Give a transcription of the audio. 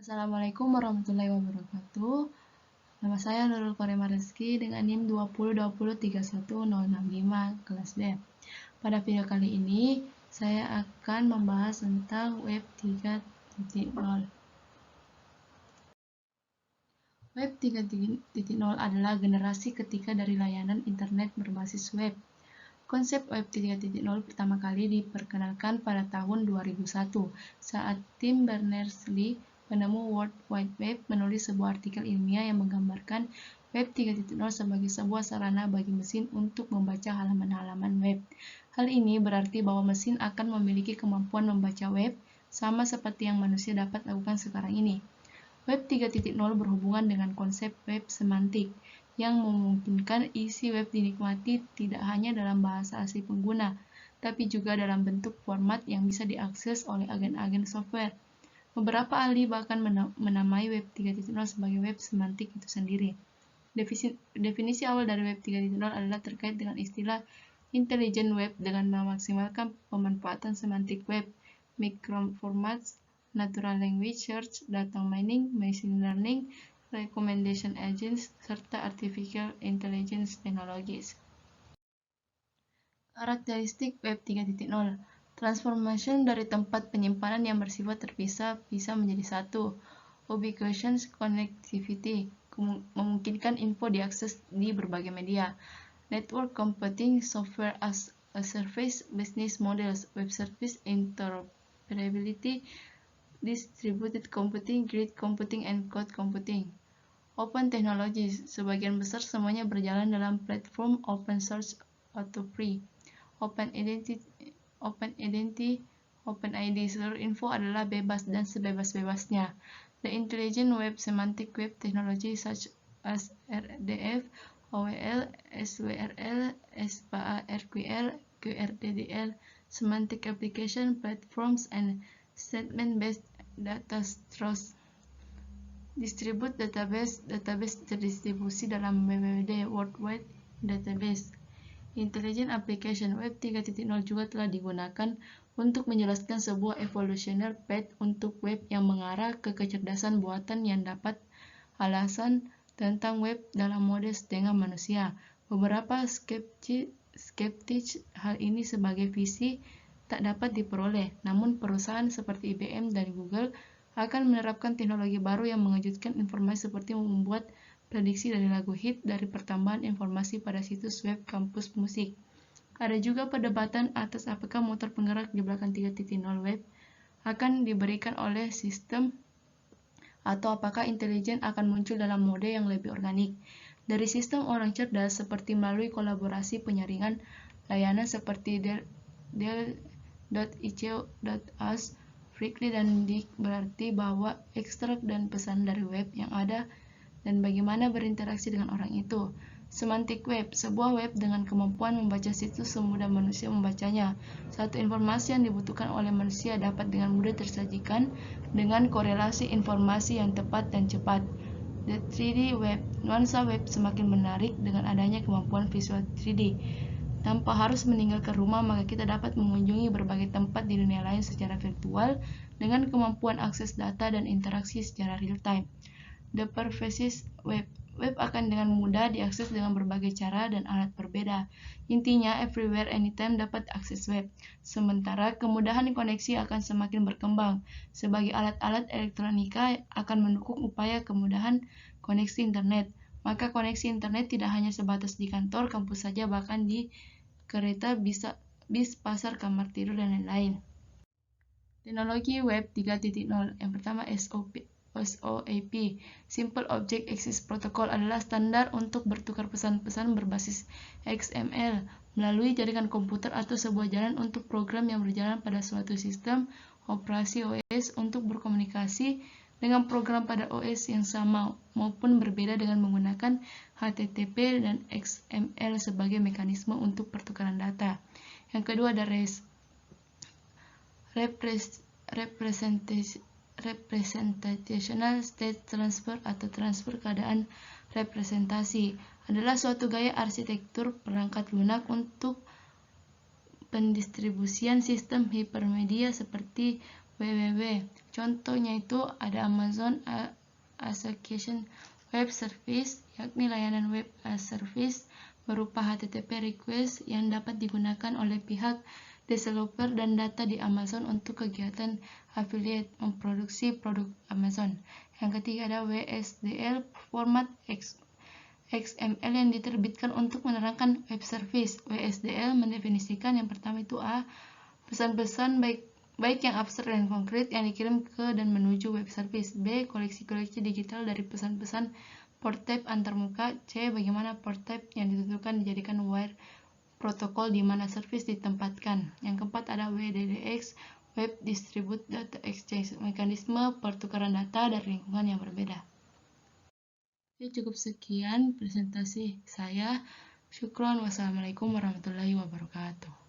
Assalamualaikum warahmatullahi wabarakatuh. Nama saya Nurul Korema Rizky dengan NIM 202031065 kelas B. Pada video kali ini, saya akan membahas tentang Web 3.0. Web 3.0 adalah generasi ketiga dari layanan internet berbasis web. Konsep Web 3.0 pertama kali diperkenalkan pada tahun 2001 saat Tim Berners-Lee, penemu World Wide Web, menulis sebuah artikel ilmiah yang menggambarkan Web 3.0 sebagai sebuah sarana bagi mesin untuk membaca halaman-halaman web. Hal ini berarti bahwa mesin akan memiliki kemampuan membaca web sama seperti yang manusia dapat lakukan sekarang ini. Web 3.0 berhubungan dengan konsep web semantik, yang memungkinkan isi web dinikmati tidak hanya dalam bahasa asli pengguna, tapi juga dalam bentuk format yang bisa diakses oleh agen-agen software. Beberapa ahli bahkan menamai Web 3.0 sebagai web semantik itu sendiri. Definisi awal dari Web 3.0 adalah terkait dengan istilah intelligent web dengan memaksimalkan pemanfaatan semantik web, microformats, natural language search, data mining, machine learning, recommendation engines, serta artificial intelligence technologies. Karakteristik Web 3.0. Transformation dari tempat penyimpanan yang bersifat terpisah bisa menjadi satu. Ubiquitous connectivity, memungkinkan info diakses di berbagai media. Network computing, software as a service, business models, web service, interoperability, distributed computing, grid computing, and cloud computing. Open technologies, sebagian besar semuanya berjalan dalam platform open source atau free. OpenID, seluruh info adalah bebas dan sebebas-bebasnya. The intelligent web, semantic web technology such as RDF, OWL, SWRL, SPARQL, QRDDL, semantic application platforms, and statement-based data stores. Distribute database terdistribusi dalam WWD, World Wide Database. Intelligent Application Web 3.0 juga telah digunakan untuk menjelaskan sebuah evolutionary path untuk web yang mengarah ke kecerdasan buatan yang dapat alasan tentang web dalam mode setengah manusia. Beberapa skeptis hal ini sebagai visi tak dapat diperoleh, namun perusahaan seperti IBM dan Google akan menerapkan teknologi baru yang mengejutkan informasi seperti membuat prediksi dari lagu hit dari pertambahan informasi pada situs web kampus musik. Ada juga perdebatan atas apakah motor penggerak di belakang 3.0 web akan diberikan oleh sistem atau apakah intelijen akan muncul dalam mode yang lebih organik. Dari sistem orang cerdas seperti melalui kolaborasi penyaringan layanan seperti Dell.io.us, Freakly dan Dick, berarti bahwa ekstrak dan pesan dari web yang ada dan bagaimana berinteraksi dengan orang itu. Semantic web, sebuah web dengan kemampuan membaca situs semudah manusia membacanya. Satu informasi yang dibutuhkan oleh manusia dapat dengan mudah tersajikan dengan korelasi informasi yang tepat dan cepat. The 3D web, nuansa web semakin menarik dengan adanya kemampuan visual 3D. Tanpa harus meninggalkan rumah, maka kita dapat mengunjungi berbagai tempat di dunia lain secara virtual dengan kemampuan akses data dan interaksi secara real-time. The pervasive web, web akan dengan mudah diakses dengan berbagai cara dan alat berbeda. Intinya, everywhere, anytime dapat akses web. Sementara kemudahan koneksi akan semakin berkembang. Sebagai alat-alat elektronika akan mendukung upaya kemudahan koneksi internet. Maka koneksi internet tidak hanya sebatas di kantor, kampus saja, bahkan di kereta, bis, pasar, kamar tidur, dan lain-lain. Teknologi Web 3.0. Yang pertama SOAP. Simple Object Access Protocol adalah standar untuk bertukar pesan-pesan berbasis XML melalui jaringan komputer atau sebuah jalan untuk program yang berjalan pada suatu sistem operasi OS untuk berkomunikasi dengan program pada OS yang sama maupun berbeda dengan menggunakan HTTP dan XML sebagai mekanisme untuk pertukaran data. Yang kedua ada REST, Representational State Transfer atau transfer keadaan representasi, adalah suatu gaya arsitektur perangkat lunak untuk pendistribusian sistem hipermedia seperti www. Contohnya itu ada Amazon Association Web Service, yakni layanan web as service berupa HTTP request yang dapat digunakan oleh pihak developer dan data di Amazon untuk kegiatan affiliate memproduksi produk Amazon. Yang ketiga ada WSDL, format XML yang diterbitkan untuk menerangkan web service. WSDL mendefinisikan yang pertama itu pesan-pesan baik yang abstrak dan konkret yang dikirim ke dan menuju web service. B. Koleksi-koleksi digital dari pesan-pesan port type antarmuka. C. Bagaimana port type yang ditentukan dijadikan wire protokol di mana service ditempatkan. Yang keempat ada WDDX, Web Distributed Data Exchange, mekanisme pertukaran data dari lingkungan yang berbeda. Oke, cukup sekian presentasi saya. Syukron. Wassalamualaikum warahmatullahi wabarakatuh.